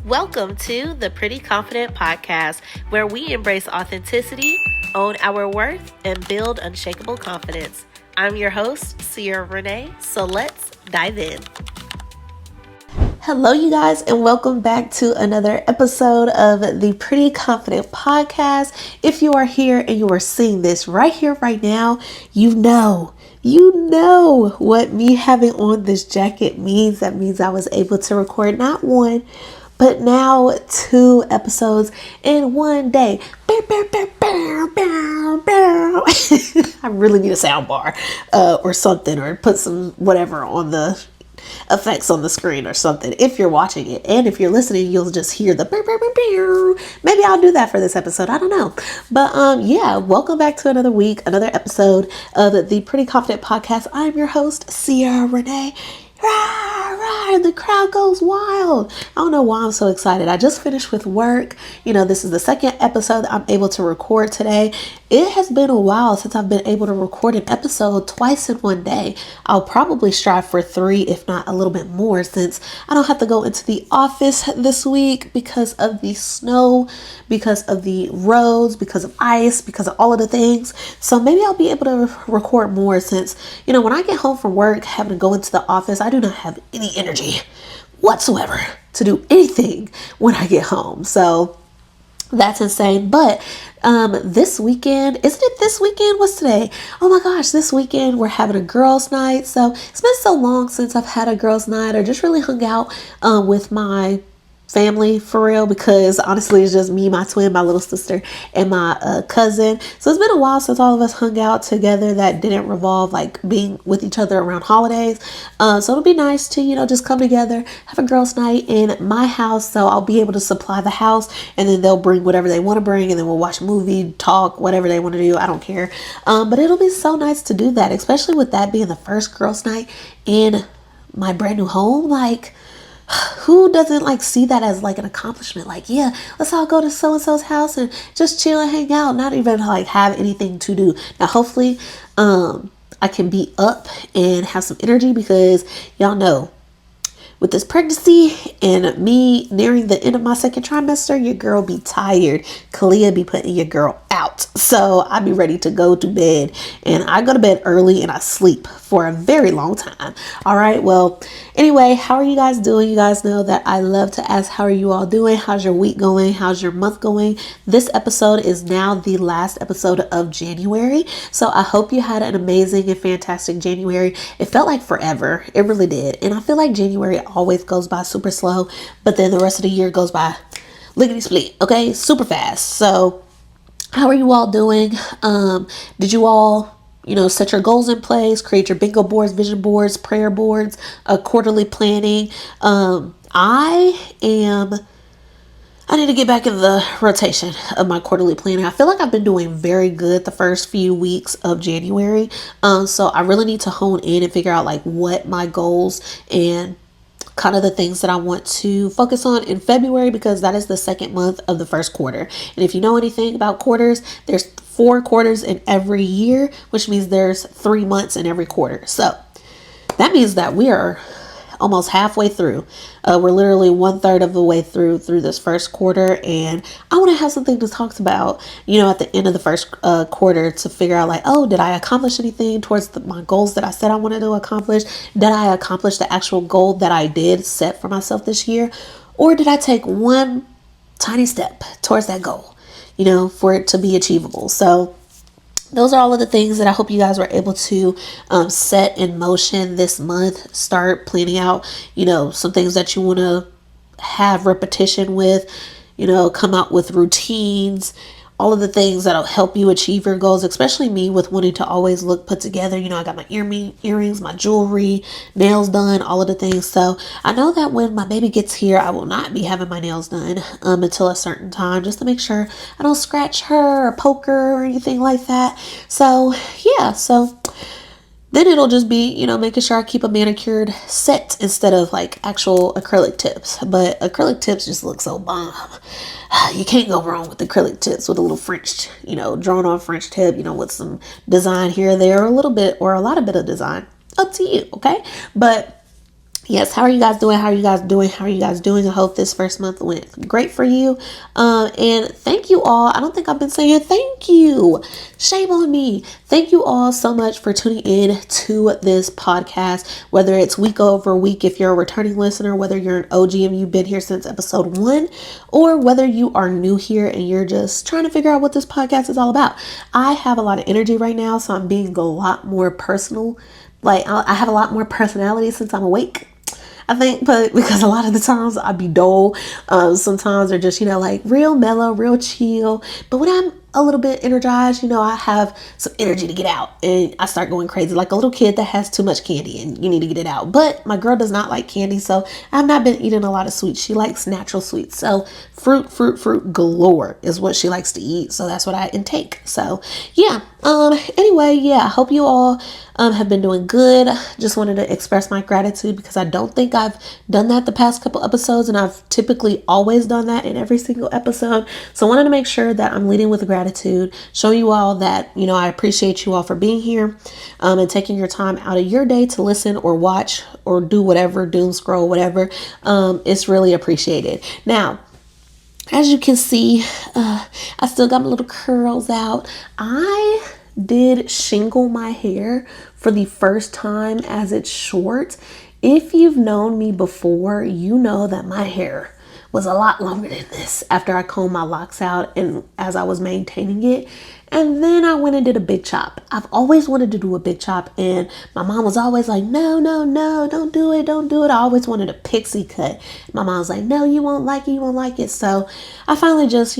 Welcome to the Pretty Confident Podcast, where we embrace authenticity, own our worth, and build unshakable confidence. I'm your host, Sierra Renee, so let's dive in. Hello, you guys, and welcome back to another episode of the Pretty Confident Podcast. If you are here and you are seeing this right here, right now, you know what me having on this jacket means. That means I was able to record not one, but now 2 episodes in one day. I really need a sound bar or something, or put some whatever on the effects on the screen or something if you're watching it. And if you're listening, you'll just hear the maybe I'll do that for this episode. I don't know. But yeah, welcome back to another week, another episode of the Pretty Confident Podcast. I'm your host, Sierra Renee. And the crowd goes wild. I don't know why I'm so excited. I just finished with work. This is the second episode I'm able to record today. It has been a while since I've been able to record an episode twice in one day. I'll probably strive for 3, if not a little bit more, since I don't have to go into the office this week because of the snow, because of the roads, because of ice, because of all of the things. So maybe I'll be able to record more since, when I get home from work, having to go into the office, I do not have any energy whatsoever to do anything when I get home. So that's insane. But this weekend, isn't it this weekend? What's today? Oh my gosh, this weekend we're having a girls' night. So it's been so long since I've had a girls' night or just really hung out with my family for real, because honestly it's just me, my twin, my little sister, and my cousin. So it's been a while since all of us hung out together that didn't revolve like being with each other around holidays. So it'll be nice to just come together, have a girls' night in my house. So I'll be able to supply the house, and then they'll bring whatever they want to bring, and then we'll watch a movie, talk, whatever they want to do. I don't care. But it'll be so nice to do that, especially with that being the first girls' night in my brand new home. Like, who doesn't see that as an accomplishment? Yeah, let's all go to so-and-so's house and just chill and hang out, not even have anything to do. Now hopefully I can be up and have some energy, because y'all know with this pregnancy and me nearing the end of my second trimester, your girl be tired. Kalia be putting your girl out. So I be ready to go to bed. And I go to bed early and I sleep for a very long time. All right. Well, anyway, how are you guys doing? You guys know that I love to ask, how are you all doing? How's your week going? How's your month going? This episode is now the last episode of January. So I hope you had an amazing and fantastic January. It felt like forever. It really did. And I feel like January always goes by super slow, but then the rest of the year goes by lickety split, okay, super fast. So how are you all doing? Did you all set your goals in place, create your bingo boards, vision boards, prayer boards, quarterly planning? I need to get back in the rotation of my quarterly planning. I feel like I've been doing very good the first few weeks of January. So I really need to hone in and figure out what my goals and kind of the things that I want to focus on in February, because that is the second month of the first quarter. And if you know anything about quarters, there's 4 quarters in every year, which means there's 3 months in every quarter. So that means that we are almost halfway through. We're literally 1/3 of the way through this first quarter, and I want to have something to talk about at the end of the first quarter, to figure out oh, did I accomplish anything towards my goals that I said I wanted to accomplish? Did I accomplish the actual goal that I did set for myself this year, or did I take one tiny step towards that goal for it to be achievable? So those are all of the things that I hope you guys were able to set in motion this month. Start planning out, some things that you want to have repetition with, come out with routines, all of the things that'll help you achieve your goals, especially me with wanting to always look put together. I got my earrings, my jewelry, nails done, all of the things. So I know that when my baby gets here, I will not be having my nails done until a certain time, just to make sure I don't scratch her or poke her or anything like that. So yeah, so then it'll just be, making sure I keep a manicured set instead of actual acrylic tips. But acrylic tips just look so bomb. You can't go wrong with acrylic tips with a little French, drawn on French tip, with some design here or there, or a little bit or a lot of bit of design. Up to you, okay? But Yes, how are you guys doing? How are you guys doing? How are you guys doing? I hope this first month went great for you. And thank you all. I don't think I've been saying thank you. Shame on me. Thank you all so much for tuning in to this podcast, whether it's week over week if you're a returning listener, whether you're an OG and you've been here since episode 1, or whether you are new here and you're just trying to figure out what this podcast is all about. I have a lot of energy right now, so I'm being a lot more personal. Like, I have a lot more personality since I'm awake, I think, but because a lot of the times I'd be dull. Sometimes they're just, like real mellow, real chill. But when I'm a little bit energized, I have some energy to get out and I start going crazy like a little kid that has too much candy and you need to get it out. But my girl does not like candy, so I've not been eating a lot of sweets. She likes natural sweets. So fruit galore is what she likes to eat. So that's what I intake. So yeah. Anyway, yeah, I hope you all have been doing good. Just wanted to express my gratitude because I don't think I've done that the past couple episodes, and I've typically always done that in every single episode. So I wanted to make sure that I'm leading with gratitude, show you all that, I appreciate you all for being here, and taking your time out of your day to listen or watch or do whatever, doom scroll, whatever. It's really appreciated. Now, as you can see, I still got my little curls out. I did shingle my hair for the first time as it's short. If you've known me before, you know that my hair was a lot longer than this after I combed my locks out and as I was maintaining it. And then I went and did a big chop. I've always wanted to do a big chop, and my mom was always like, no, don't do it. I always wanted a pixie cut. My mom was like, no, you won't like it. So I finally just,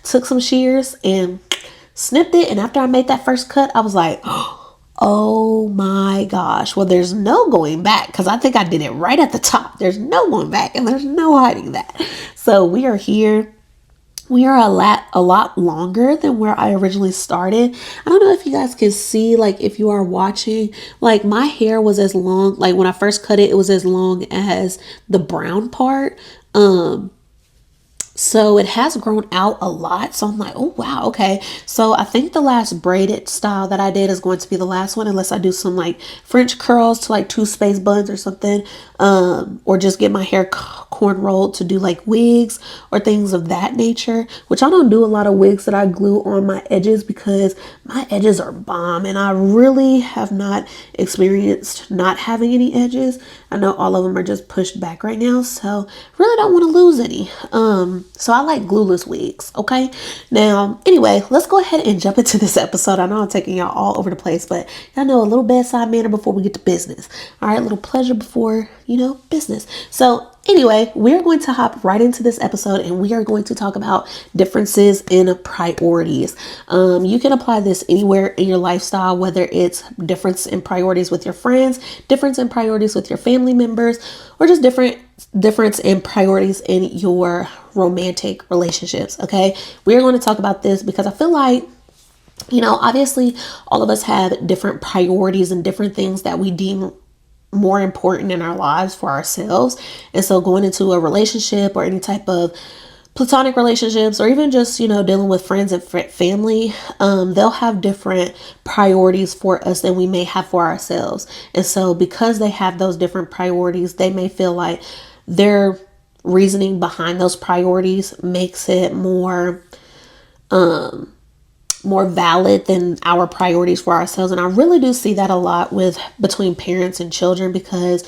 took some shears and snipped it. And after I made that first cut, I was like, oh my gosh. Well, there's no going back because I think I did it right at the top. There's no going back and there's no hiding that. So we are here. We are a lot longer than where I originally started. I don't know if you guys can see, like if you are watching, like my hair was as long, like when I first cut it, it was as long as the brown part. So it has grown out a lot. So I'm like, oh, wow. Okay. So I think the last braided style that I did is going to be the last one, unless I do some like French curls to like 2 space buns or something. Or just get my hair corn rolled to do like wigs or things of that nature, which I don't do a lot of wigs that I glue on my edges because my edges are bomb and I really have not experienced not having any edges. I know all of them are just pushed back right now, so really don't want to lose any. So I like glueless wigs. Okay. Now, anyway, let's go ahead and jump into this episode. I know I'm taking y'all all over the place, but y'all know a little bedside manner before we get to business. All right. A little pleasure before, business. So anyway, we're going to hop right into this episode and we are going to talk about differences in priorities. You can apply this anywhere in your lifestyle, whether it's difference in priorities with your friends, difference in priorities with your family members, or just difference in priorities in your romantic relationships. Okay. We're going to talk about this because I feel like, obviously all of us have different priorities and different things that we deem more important in our lives for ourselves. And so going into a relationship or any type of platonic relationships, or even just, dealing with friends and family, they'll have different priorities for us than we may have for ourselves. And so because they have those different priorities, they may feel like their reasoning behind those priorities makes it more valid than our priorities for ourselves. And I really do see that a lot between parents and children because,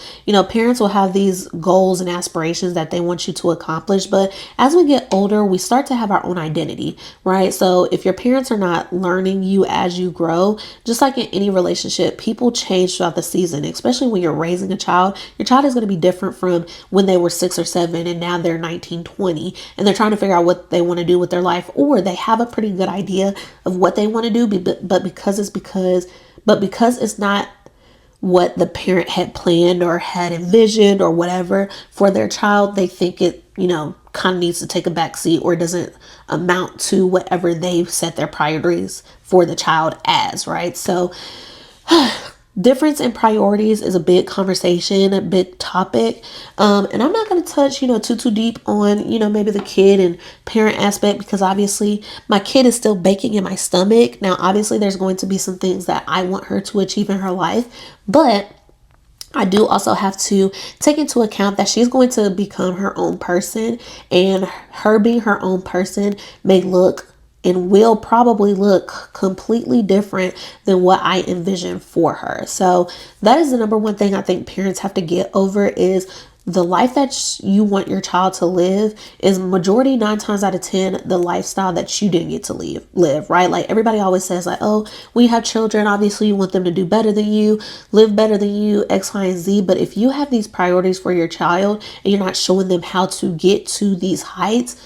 parents will have these goals and aspirations that they want you to accomplish. But as we get older, we start to have our own identity, right? So if your parents are not learning you as you grow, just like in any relationship, people change throughout the season, especially when you're raising a child. Your child is going to be different from when they were 6 or 7 and now they're 19, 20, and they're trying to figure out what they want to do with their life, or they have a pretty good idea of what they want to do, but because it's not what the parent had planned or had envisioned or whatever for their child, they think it, kind of needs to take a back seat or doesn't amount to whatever they've set their priorities for the child as, right? So difference in priorities is a big conversation, a big topic. And I'm not going to touch, too deep on, maybe the kid and parent aspect, because obviously my kid is still baking in my stomach. Now, obviously there's going to be some things that I want her to achieve in her life, but I do also have to take into account that she's going to become her own person, and her being her own person may look and will probably look completely different than what I envision for her. So that is the number one thing I think parents have to get over, is the life that you want your child to live is majority 9 times out of 10 the lifestyle that you didn't get to live, right? Like everybody always says, like, oh, when you have children, obviously you want them to do better than you, live better than you, X, Y, and Z. But if you have these priorities for your child and you're not showing them how to get to these heights,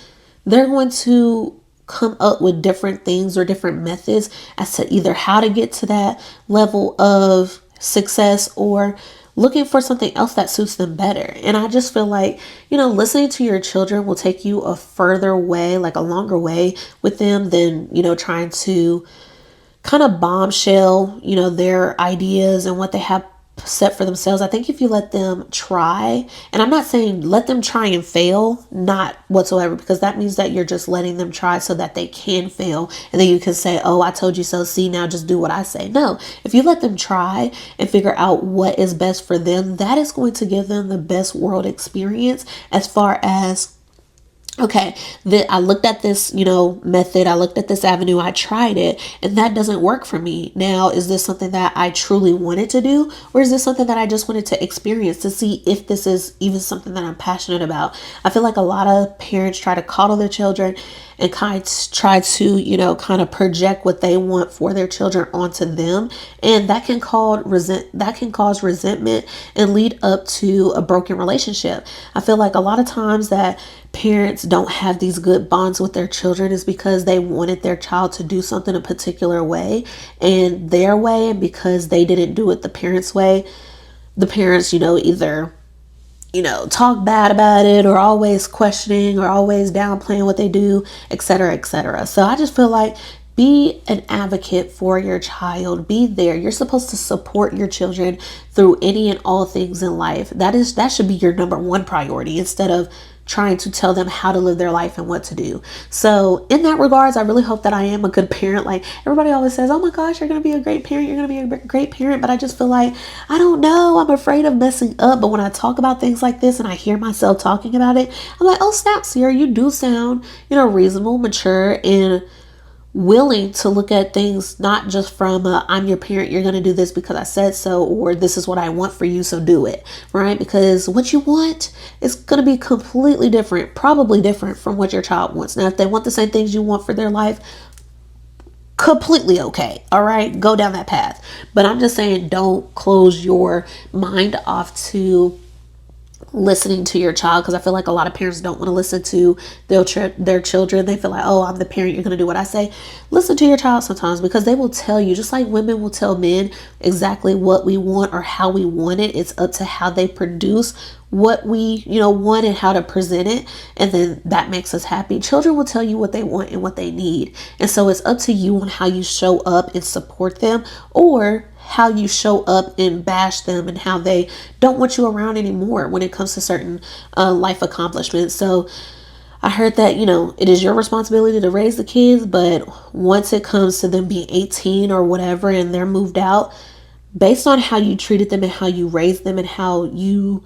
they're going to come up with different things or different methods as to either how to get to that level of success or looking for something else that suits them better. And I just feel like, listening to your children will take you a further way, like a longer way with them than, trying to kind of bombshell, their ideas and what they have set for themselves. I think if you let them try, and I'm not saying let them try and fail, not whatsoever, because that means that you're just letting them try so that they can fail. And then you can say, oh, I told you so. See, now just do what I say. No, if you let them try and figure out what is best for them, that is going to give them the best world experience as far as, okay, I looked at this, method. I looked at this avenue. I tried it and that doesn't work for me. Now, is this something that I truly wanted to do? Or is this something that I just wanted to experience to see if this is even something that I'm passionate about? I feel like a lot of parents try to coddle their children and try to, kind of project what they want for their children onto them. And that can cause resentment and lead up to a broken relationship. I feel like a lot of times that parents don't have these good bonds with their children is because they wanted their child to do something a particular way and their way, and because they didn't do it the parents' way, the parents, either talk bad about it or always questioning or always downplaying what they do, etc., etc. So I just feel like be an advocate for your child. Be there. You're supposed to support your children through any and all things in life. That should be your number one priority, instead of trying to tell them how to live their life and what to do. So in that regards, I really hope that I am a good parent. Like everybody always says, oh my gosh, you're going to be a great parent. You're going to be a great parent. But I just feel like, I don't know. I'm afraid of messing up. But when I talk about things like this and I hear myself talking about it, I'm like, oh snap, Sierra, you do sound, reasonable, mature, and willing to look at things not just from I'm your parent, you're going to do this because I said so, or this is what I want for you, so do it, right? Because what you want is going to be completely different, probably different from what your child wants. Now, if they want the same things you want for their life, completely okay. All right, go down that path. But I'm just saying, don't close your mind off to listening to your child, because I feel like a lot of parents don't want to listen to their children. They feel like, oh, I'm the parent, you're going to do what I say. Listen to your child sometimes, because they will tell you, just like women will tell men exactly what we want or how we want it. It's up to how they produce what we want and how to present it, and then that makes us happy. Children will tell you what they want and what they need, and so it's up to you on how you show up and support them, or how you show up and bash them and how they don't want you around anymore when it comes to certain life accomplishments. So I heard that, it is your responsibility to raise the kids, but once it comes to them being 18 or whatever and they're moved out, based on how you treated them and how you raised them and how you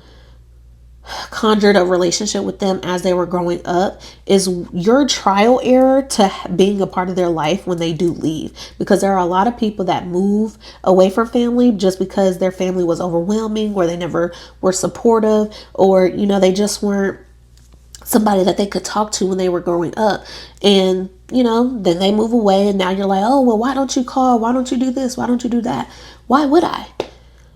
conjured a relationship with them as they were growing up, is your trial error to being a part of their life when they do leave. Because there are a lot of people that move away from family just because their family was overwhelming, or they never were supportive, or they just weren't somebody that they could talk to when they were growing up. And then they move away, and now you're like, oh well, why don't you call, why don't you do this, why don't you do that? Why would I?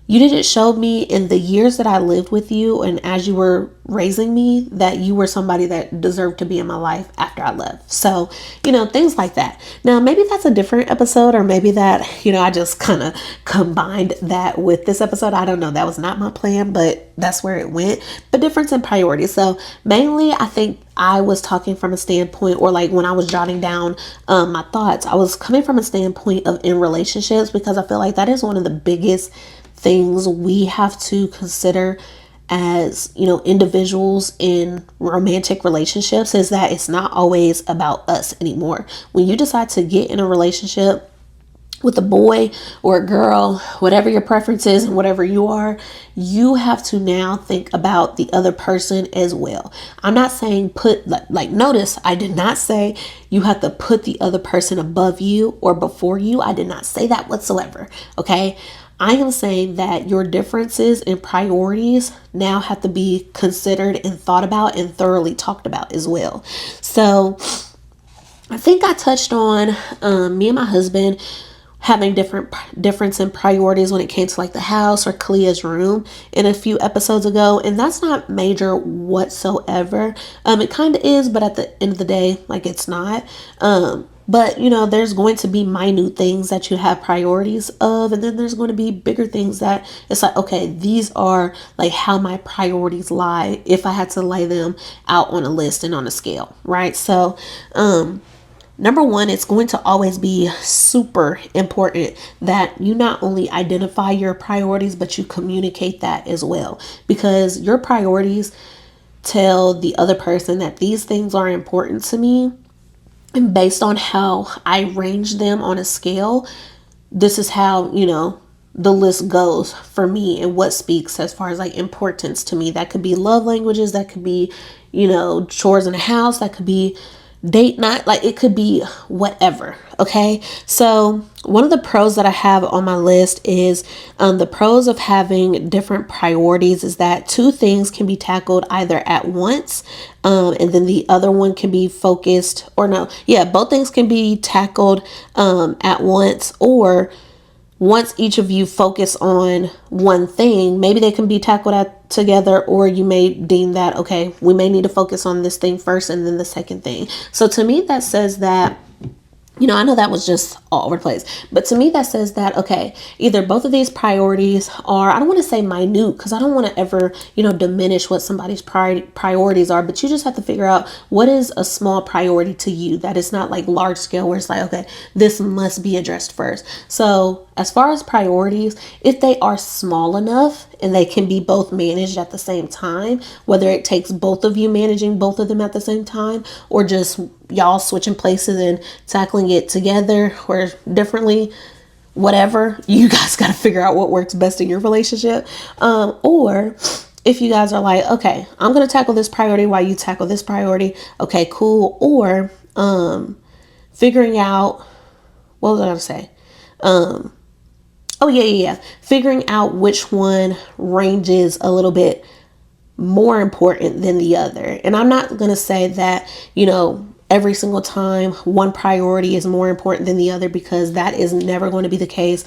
You didn't show me in the years that I lived with you and as you were raising me that you were somebody that deserved to be in my life after I left. So, things like that. Now, maybe that's a different episode, or maybe that, I just kind of combined that with this episode. I don't know. That was not my plan, but that's where it went. But difference in priorities. So mainly, I think I was talking from a standpoint, or like when I was jotting down my thoughts, I was coming from a standpoint of in relationships, because I feel like that is one of the biggest things we have to consider as individuals in romantic relationships, is that it's not always about us anymore. When you decide to get in a relationship, with a boy or a girl, whatever your preference is and whatever you are, you have to now think about the other person as well. I'm not saying put, like notice, I did not say you have to put the other person above you or before you. I did not say that whatsoever. Okay. I am saying that your differences and priorities now have to be considered and thought about and thoroughly talked about as well. So I think I touched on me and my husband having difference in priorities when it came to like the house or Kalia's room in a few episodes ago, and that's not major whatsoever. It kind of is, but at the end of the day, like it's not. But there's going to be minute things that you have priorities of, and then there's going to be bigger things that it's like, okay, these are like how my priorities lie if I had to lay them out on a list and on a scale, right? So number one, it's going to always be super important that you not only identify your priorities, but you communicate that as well. Because your priorities tell the other person that these things are important to me. And based on how I range them on a scale, this is how, the list goes for me and what speaks as far as like importance to me. That could be love languages, that could be, chores in the house, that could be date night, like it could be whatever. Okay, so one of the pros that I have on my list is the pros of having different priorities is that two things can be tackled either at once, and then the other one can be focused, or no, yeah, both things can be tackled at once, or once each of you focus on one thing, maybe they can be tackled together, or you may deem that, okay, we may need to focus on this thing first and then the second thing. So to me, that says that, I know that was just all over the place, but to me that says that, okay, either both of these priorities are, I don't want to say minute because I don't want to ever, diminish what somebody's priorities are, but you just have to figure out what is a small priority to you that is not like large scale where it's like, okay, this must be addressed first. So as far as priorities, if they are small enough and they can be both managed at the same time, whether it takes both of you managing both of them at the same time, or just y'all switching places and tackling it together or differently, whatever, you guys got to figure out what works best in your relationship. Or if you guys are like, okay, I'm going to tackle this priority while you tackle this priority. Okay, cool. Or figuring out, what was I going to say? Figuring out which one ranges a little bit more important than the other. And I'm not going to say that, every single time one priority is more important than the other, because that is never going to be the case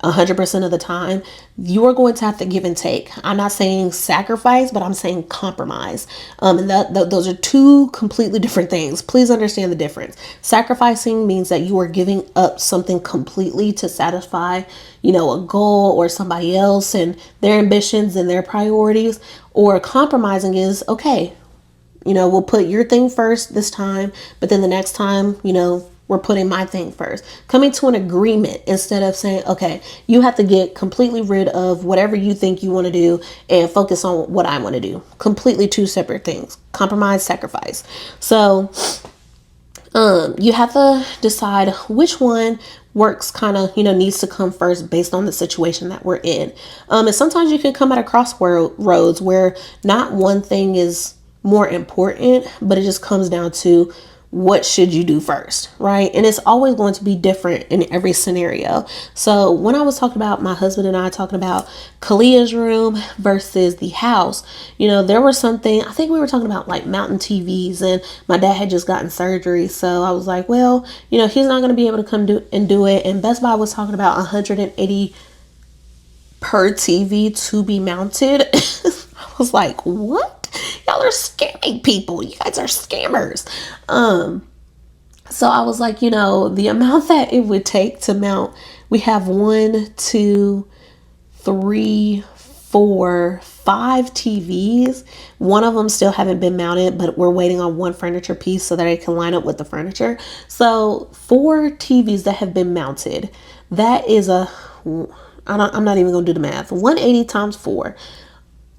100% of the time. You are going to have to give and take. I'm not saying sacrifice, but I'm saying compromise. And those are two completely different things. Please understand the difference. Sacrificing means that you are giving up something completely to satisfy, a goal or somebody else and their ambitions and their priorities. Or compromising is, okay, we'll put your thing first this time, but then the next time, we're putting my thing first. Coming to an agreement instead of saying, okay, you have to get completely rid of whatever you think you want to do and focus on what I want to do. Completely two separate things. Compromise, sacrifice. So you have to decide which one works, kind of, needs to come first based on the situation that we're in. And sometimes you can come at a crossroads where not one thing is more important, but it just comes down to what should you do first, right? And it's always going to be different in every scenario. So when I was talking about my husband and I talking about Kalia's room versus the house, there was something, I think we were talking about like mountain TVs, and my dad had just gotten surgery. So I was like, well, he's not going to be able to come do it. And Best Buy was talking about 180 per TV to be mounted. I was like, what? Y'all are scamming people. You guys are scammers. So I was like, the amount that it would take to mount, we have 1, 2, 3, 4, 5 TVs. One of them still haven't been mounted, but we're waiting on one furniture piece so that it can line up with the furniture. So 4 TVs that have been mounted. That is I'm not even going to do the math. 180 times 4.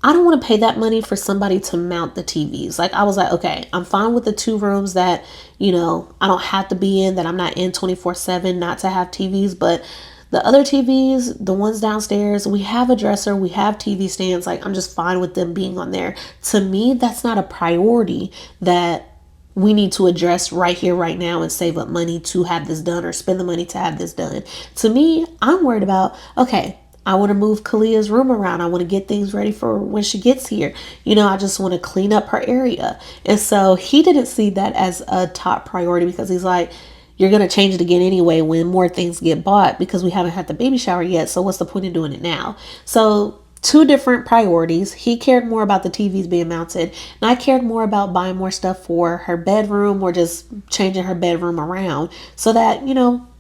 I don't want to pay that money for somebody to mount the TVs. Like, I was like, okay, I'm fine with the 2 rooms that, I don't have to be in, that I'm not in 24/7, not to have TVs. But the other TVs, the ones downstairs, we have a dresser, we have TV stands. Like, I'm just fine with them being on there. To me, that's not a priority that we need to address right here, right now, and save up money to have this done, or spend the money to have this done. To me, I'm worried about, okay, I want to move Kalia's room around. I want to get things ready for when she gets here. I just want to clean up her area. And so he didn't see that as a top priority, because he's like, you're going to change it again anyway when more things get bought, because we haven't had the baby shower yet. So what's the point of doing it now? So 2 different priorities. He cared more about the TVs being mounted, and I cared more about buying more stuff for her bedroom, or just changing her bedroom around so that,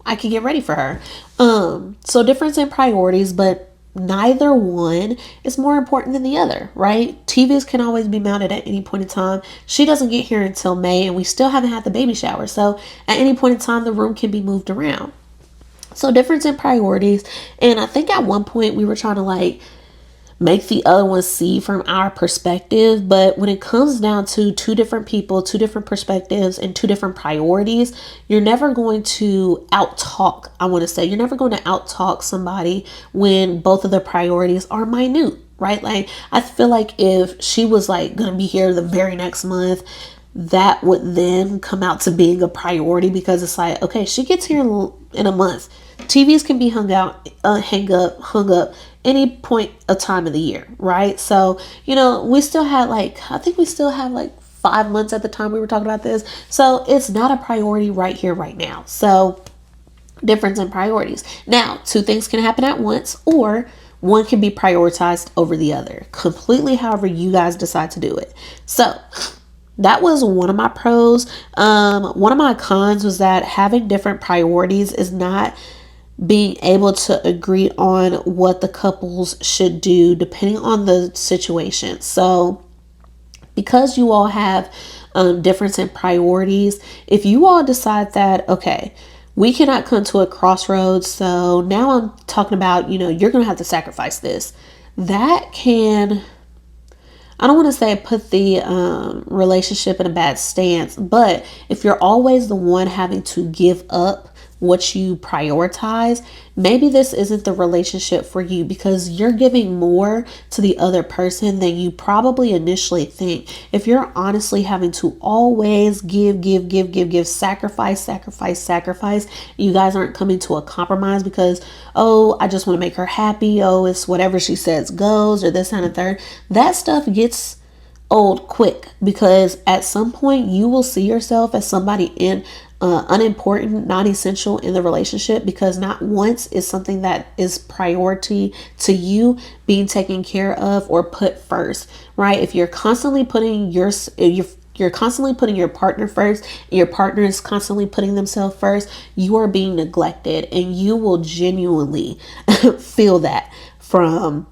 I could get ready for her. So difference in priorities, but neither one is more important than the other, right? TVs can always be mounted at any point in time. She doesn't get here until May, and we still haven't had the baby shower. So at any point in time, the room can be moved around. So difference in priorities. And I think at one point we were trying to make the other one see from our perspective. But when it comes down to 2 different people, 2 different perspectives, and 2 different priorities, you're never going to out-talk. You're never going to out-talk somebody when both of their priorities are minute, right? Like, I feel like if she was going to be here the very next month, that would then come out to being a priority, because it's like, okay, she gets here in a month. TVs can be hung up any point of time of the year, right? So, we still had I think we still have 5 months at the time we were talking about this. So it's not a priority right here, right now. So difference in priorities. Now, 2 things can happen at once, or one can be prioritized over the other. Completely however you guys decide to do it. So that was one of my pros. One of my cons was that having different priorities is not being able to agree on what the couples should do depending on the situation. So because you all have difference in priorities, if you all decide that, okay, we cannot come to a crossroads, so now I'm talking about, you're going to have to sacrifice this. That can, I don't want to say put the relationship in a bad stance, but if you're always the one having to give up what you prioritize, maybe this isn't the relationship for you, because you're giving more to the other person than you probably initially think. If you're honestly having to always give, sacrifice, you guys aren't coming to a compromise because, oh, I just want to make her happy, oh, it's whatever she says goes, or this and the third, that stuff gets old quick, because at some point you will see yourself as somebody unimportant, non-essential in the relationship, because not once is something that is priority to you being taken care of or put first, right? If you're constantly putting you're constantly putting your partner first, and your partner is constantly putting themselves first, you are being neglected, and you will genuinely feel that from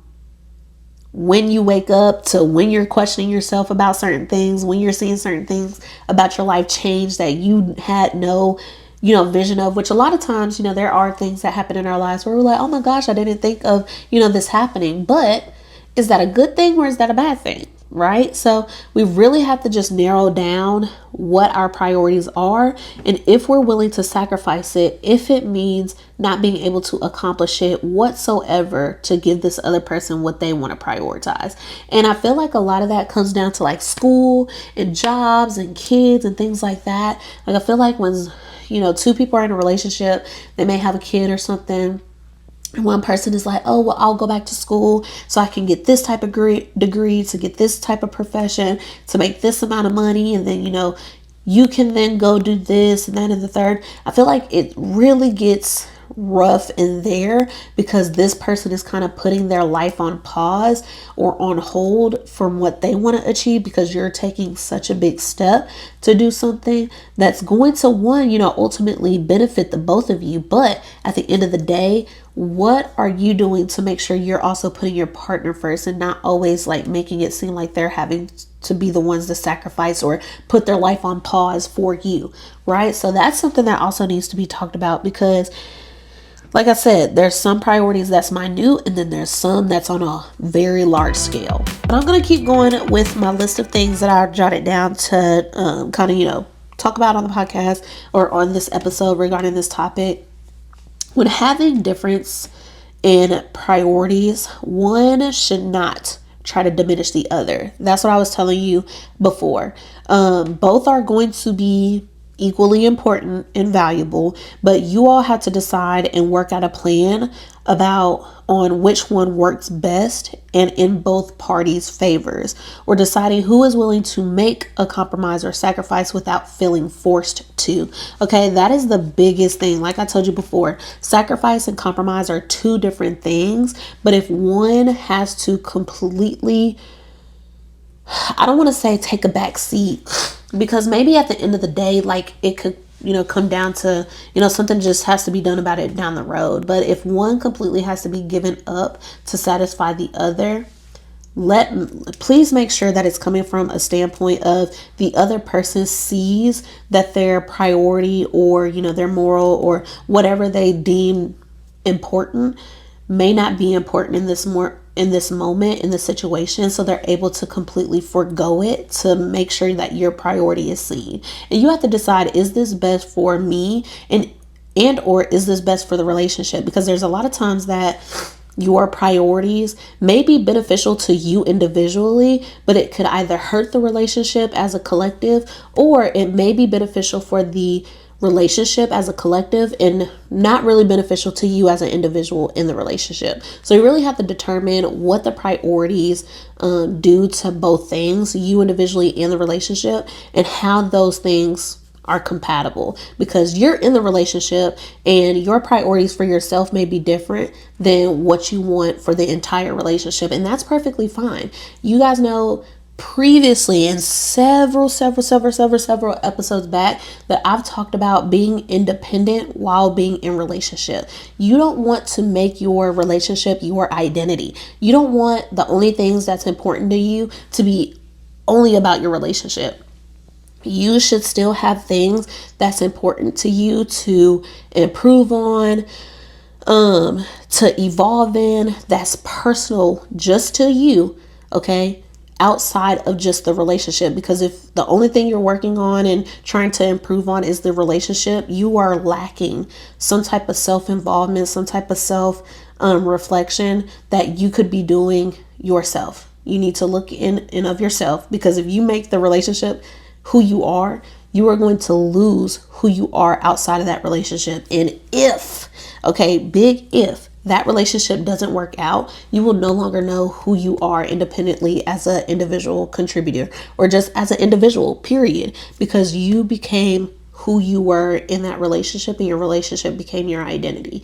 when you wake up to when you're questioning yourself about certain things, when you're seeing certain things about your life change that you had no, vision of, which a lot of times, there are things that happen in our lives where we're like, oh my gosh, I didn't think of, this happening. But is that a good thing or is that a bad thing? Right? So we really have to just narrow down what our priorities are, and if we're willing to sacrifice it, if it means not being able to accomplish it whatsoever to give this other person what they want to prioritize. And I feel like a lot of that comes down to school and jobs and kids and things like that. I feel like when 2 people are in a relationship, they may have a kid or something, and one person is like, oh, well, I'll go back to school so I can get this type of degree, to get this type of profession, to make this amount of money. And then, you can then go do this and that and the third. I feel like it really gets rough in there, because this person is kind of putting their life on pause or on hold from what they want to achieve, because you're taking such a big step to do something that's going to ultimately benefit the both of you. But at the end of the day, what are you doing to make sure you're also putting your partner first, and not always making it seem like they're having to be the ones to sacrifice or put their life on pause for you, right? So that's something that also needs to be talked about, because Like I said, there's some priorities that's minute, and then there's some that's on a very large scale. But I'm going to keep going with my list of things that I jotted down to kind of, talk about on the podcast or on this episode regarding this topic. When having difference in priorities, one should not try to diminish the other. That's what I was telling you before. Both are going to be equally important and valuable, but you all have to decide and work out a plan about on which one works best and in both parties' favors, or deciding who is willing to make a compromise or sacrifice without feeling forced to. Okay, that is the biggest thing. Like I told you before, sacrifice and compromise are two different things, but if one has to completely, I don't want to say take a back seat, because maybe at the end of the day, like it could, come down to, something just has to be done about it down the road. But if one completely has to be given up to satisfy the other, please make sure that it's coming from a standpoint of the other person sees that their priority or, their moral or whatever they deem important may not be important in this moment, in this situation, so they're able to completely forego it to make sure that your priority is seen. And you have to decide, is this best for me and or is this best for the relationship? Because there's a lot of times that your priorities may be beneficial to you individually, but it could either hurt the relationship as a collective, or it may be beneficial for the relationship as a collective and not really beneficial to you as an individual in the relationship. So you really have to determine what the priorities do to both things, you individually and the relationship, and how those things are compatible, because you're in the relationship and your priorities for yourself may be different than what you want for the entire relationship, and that's perfectly fine. You guys know previously in several episodes back that I've talked about being independent while being in relationship. You don't want to make your relationship your identity. You don't want the only things that's important to you to be only about your relationship. You should still have things that's important to you to improve on, to evolve in, that's personal just to you, okay? Outside of just the relationship. Because if the only thing you're working on and trying to improve on is the relationship, you are lacking some type of self-involvement, some type of self reflection that you could be doing yourself. You need to look in and of yourself, because if you make the relationship who you are going to lose who you are outside of that relationship. And if, okay, big if, that relationship doesn't work out, you will no longer know who you are independently as an individual contributor, or just as an individual, period, because you became who you were in that relationship and your relationship became your identity.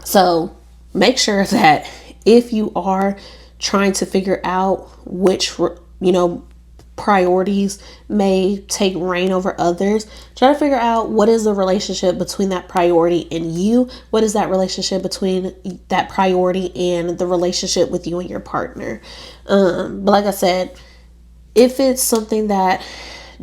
So make sure that if you are trying to figure out which, priorities may take reign over others, try to figure out what is the relationship between that priority and you. What is that relationship between that priority and the relationship with you and your partner? But like I said, if it's something that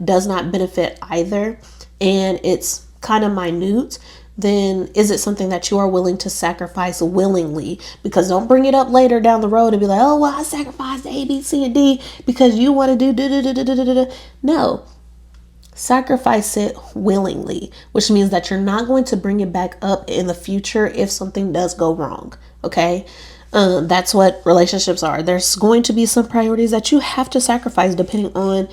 does not benefit either and it's kind of minute, then is it something that you are willing to sacrifice willingly? Because don't bring it up later down the road and be like, oh, well, I sacrificed A, B, C, and D because you want to do da-da-da-da-da-da. No, sacrifice it willingly, which means that you're not going to bring it back up in the future if something does go wrong. Okay. That's what relationships are. There's going to be some priorities that you have to sacrifice depending on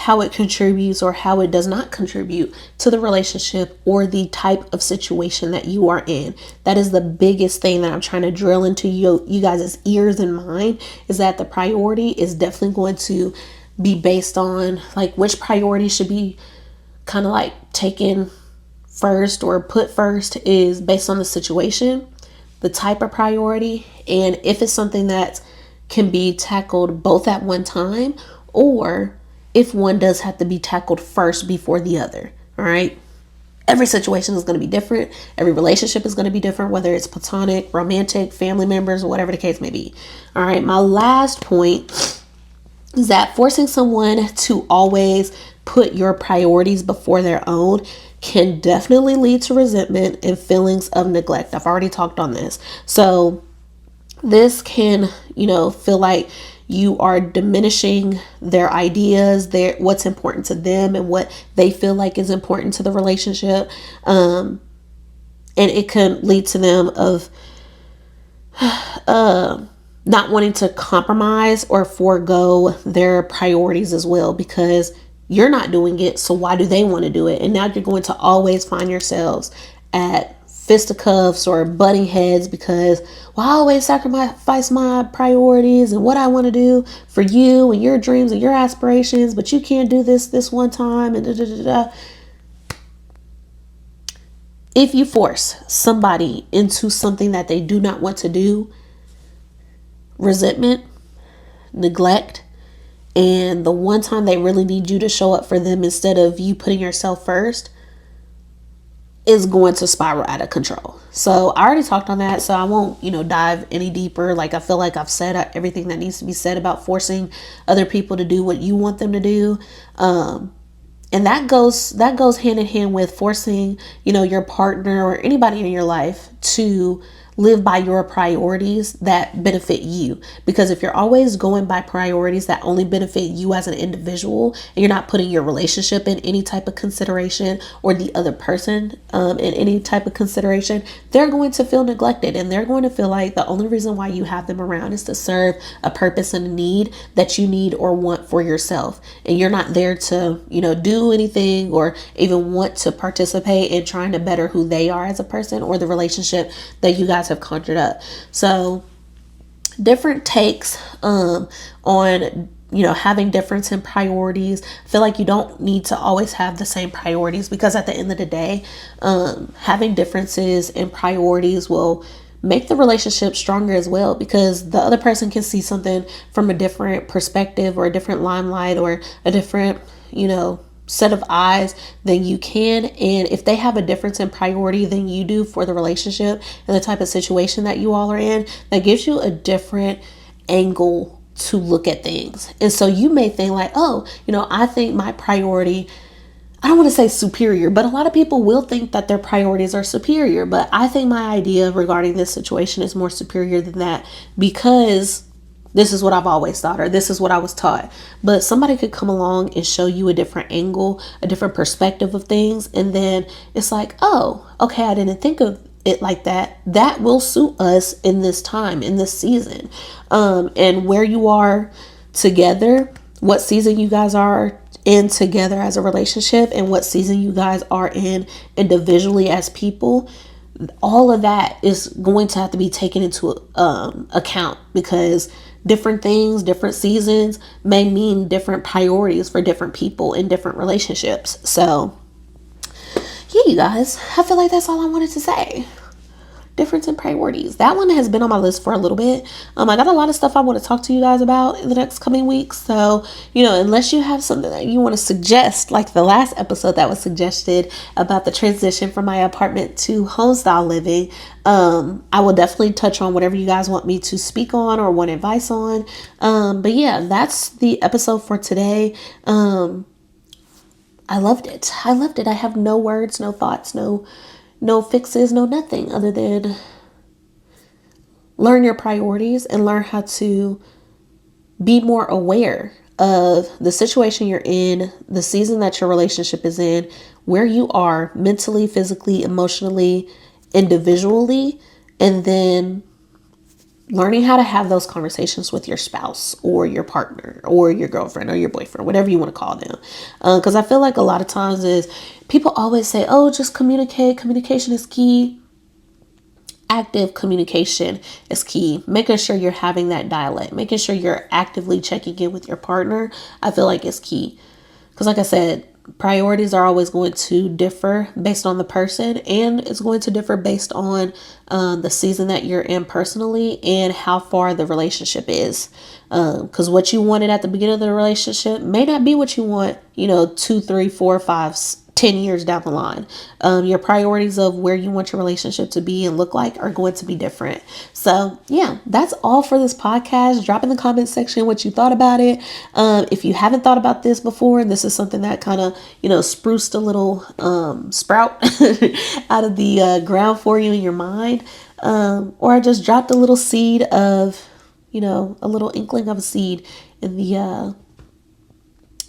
how it contributes or how it does not contribute to the relationship or the type of situation that you are in. That is the biggest thing that I'm trying to drill into you guys' ears and mind, is that the priority is definitely going to be based on like which priority should be kind of like taken first or put first is based on the situation, the type of priority, and if it's something that can be tackled both at one time, or if one does have to be tackled first before the other. All right. Every situation is going to be different. Every relationship is going to be different, whether it's platonic, romantic, family members, whatever the case may be. All right. My last point is that forcing someone to always put your priorities before their own can definitely lead to resentment and feelings of neglect. I've already talked on this. So this can, feel like you are diminishing their ideas, what's important to them and what they feel like is important to the relationship. And it can lead to them of not wanting to compromise or forego their priorities as well, because you're not doing it. So why do they want to do it? And now you're going to always find yourselves at fisticuffs or butting heads because, well, I always sacrifice my priorities and what I want to do for you and your dreams and your aspirations, but you can't do this one time and da da da da. If you force somebody into something that they do not want to do, resentment, neglect, and the one time they really need you to show up for them instead of you putting yourself first, is going to spiral out of control. So I already talked on that, so I won't, dive any deeper. Like, I feel like I've said everything that needs to be said about forcing other people to do what you want them to do. And that goes hand in hand with forcing, your partner or anybody in your life to live by your priorities that benefit you. Because if you're always going by priorities that only benefit you as an individual, and you're not putting your relationship in any type of consideration or the other person in any type of consideration, they're going to feel neglected, and they're going to feel like the only reason why you have them around is to serve a purpose and a need that you need or want for yourself. And you're not there to, do anything or even want to participate in trying to better who they are as a person or the relationship that you guys have conjured up. So different takes on having difference in priorities. I feel like you don't need to always have the same priorities, because at the end of the day, having differences in priorities will make the relationship stronger as well, because the other person can see something from a different perspective or a different limelight or a different set of eyes than you can. And if they have a difference in priority than you do for the relationship and the type of situation that you all are in, that gives you a different angle to look at things. And so you may think like, oh, I think my priority, I don't want to say superior, but a lot of people will think that their priorities are superior. But I think my idea regarding this situation is more superior than that, because this is what I've always thought, or this is what I was taught. But somebody could come along and show you a different angle, a different perspective of things. And then it's like, oh, okay, I didn't think of it like that. That will suit us in this time, in this season. And where you are together, what season you guys are in together as a relationship, and what season you guys are in individually as people, all of that is going to have to be taken into account, because different things, different seasons may mean different priorities for different people in different relationships. So yeah, you guys, I feel like that's all I wanted to say. Difference in priorities. That one has been on my list for a little bit. I got a lot of stuff I want to talk to you guys about in the next coming weeks. So, unless you have something that you want to suggest, like the last episode that was suggested about the transition from my apartment to homestyle living, I will definitely touch on whatever you guys want me to speak on or want advice on. But yeah, that's the episode for today. I loved it. I have no words, no thoughts, no fixes, no nothing other than learn your priorities and learn how to be more aware of the situation you're in, the season that your relationship is in, where you are mentally, physically, emotionally, individually, and then learning how to have those conversations with your spouse or your partner or your girlfriend or your boyfriend, whatever you want to call them. Because I feel like a lot of times is people always say, oh, just communicate. Communication is key. Active communication is key. Making sure you're having that dialect, making sure you're actively checking in with your partner, I feel like is key. Because like I said, priorities are always going to differ based on the person, and it's going to differ based on the season that you're in personally and how far the relationship is. Because what you wanted at the beginning of the relationship may not be what you want, 2, 3, 4, 5 10 years down the line. Your priorities of where you want your relationship to be and look like are going to be different. So yeah, that's all for this podcast. Drop in the comment section what you thought about it. If you haven't thought about this before, and this is something that kind of, spruced a little sprout out of the ground for you in your mind, or I just dropped a little seed of, a little inkling of a seed in the,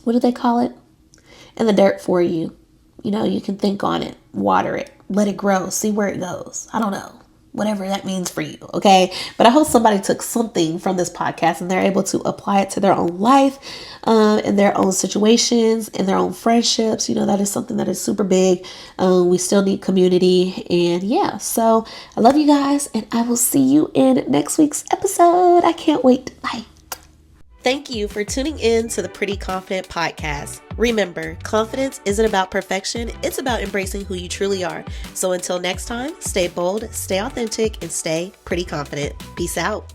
what do they call it? In the dirt for you. You can think on it, water it, let it grow, see where it goes. I don't know, whatever that means for you, okay? But I hope somebody took something from this podcast and they're able to apply it to their own life, in their own situations, in their own friendships. That is something that is super big. We still need community. And yeah, so I love you guys, and I will see you in next week's episode. I can't wait. Bye. Thank you for tuning in to the Pretty Confident Podcast. Remember, confidence isn't about perfection. It's about embracing who you truly are. So until next time, stay bold, stay authentic, and stay pretty confident. Peace out.